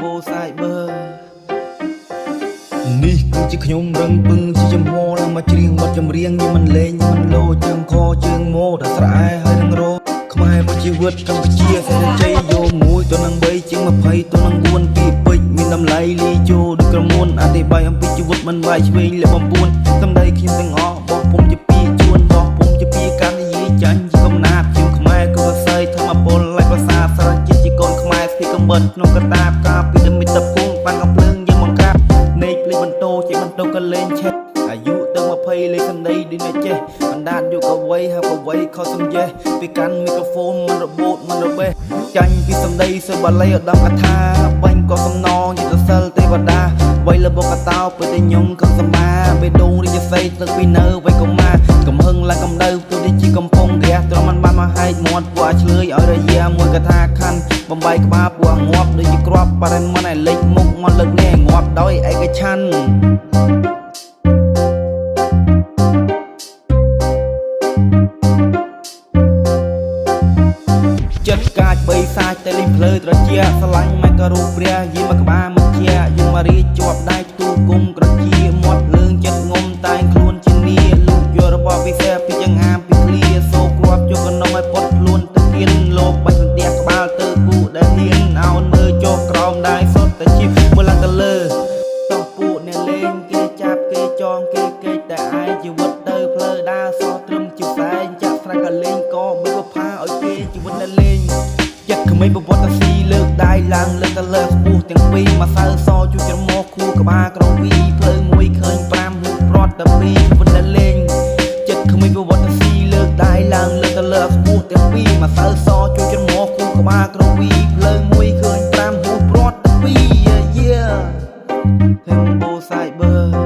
Tembo Cyber នេះគឺជាខ្ញុំរឹងពឹងជាចំហឡើងមកច្រៀងបទចម្រៀងយើងមិនលេងមិនលោជើងខជើងម៉ូតែស្រែហើយនឹងរោខ្មែរមួយជីវិតកម្ពុជាសេរីជ័យយកមួយទៅនឹង3ជាង20ទៅនឹង4ពីពេជ្រមានតម្លៃលីជោដូចក្រមុនអធិប្បាយអំពីជីវិតមិនវាយឆ្វេងលះបំពួនសម្ដីខ្ញុំទាំងអស់បងពុំជាពីជួនបងពុំជាពីការនិយាយចាញ់ជាកំណាព្យជាខ្មែរក៏ស័យធម្មពលឡែកភាសាសារជាតិជាកូនខ្មែរស្ទីកំបិតក្នុងកតាបការពីតែមិត្តភូមិបានកំភ្លើងយើងបង្ក្រាបនៃភ្លេចបន្ទោជាបន្ទោក៏លេងឆេះអាយុទៅ20លេខសម្ដីដូចអ្នកចេះបណ្ដាតយុគអ្វីហៅអ្វីខុសសំយេះពីកាន់មីក្រូហ្វូនមិនរបូតមិនរបេះចាញ់ពីសម្ដីសើបាលីឧត្តមកថាបាញ់ក៏សំណងយទៅសិលទេវតាវ័យលបកតោពេលតែខ្ញុំកំសម្មាបេដងរាជសីទឹកពីនៅវ័យកុមារកំហឹងឡើងកំដៅទូនេះជាកំពង់រះទ្រាំមិនបានមកហែកមាត់ពួកឆ្លើយឲ្យរយាមួយកថាខណ្ឌបំបីក្បាលពួកងាប់ដូចជាក្របបរិមមិនឲ្យលេចមុខមកលើកនេះងាប់ដោយឯកច្ឆ័ន្ទចិត្តកាចបីសាច់តែលេងភ្លើត្រជាស្រឡាញ់មិនក៏រូបព្រះយាមកក្បាលមកជាយើងមករៀបជាប់ដៃទូគុំក្រជាមាត់លើងចិត្តងុំតែងខ្លួនជានីលោកយករបស់ពិសេសពីចង្អាមពីឃ្លាសូគ្រាប់យកកណ្ដុំឲ្យពត់ខ្លួនទៅគៀនលោកបាច់សន្ទះក្បាលទៅគូដែលហ៊ានអោនមើលចុះក្រោមដៃសុទ្ធតែជីបមើលឡើងទៅលើតោះពួកអ្នកលេងគេចាប់គេចងគេកេកតែឯងជីវិតទៅផ្លូវដើរសោះត្រឹមជាផ្សែងចាក់ស្រែកក៏លេងក៏បើក៏ផាឲ្យគេជីវិតដែលលេងចិត្តក្មេងប្រវត្តិស៊ីលើកដៃឡើងលើកទៅលើខ្ពស់ទាំងពីរមកសៅសជួយច្រមុះខួរក្បាលក្រវីភ្លើងមួយឃើញ5លុបព្រាត់តែពីរជីវិតដែលលេងចិត្តក្មេងប្រវត្តិស៊ីលើកដៃឡើងលើកទៅលើខ្ពស់ទាំងពីរមកសៅសជួយច្រមុះខួរក្បាលក្រវីភ្លើងមួយឃើញ5លុបព្រាត់តែពីរTembo Cyber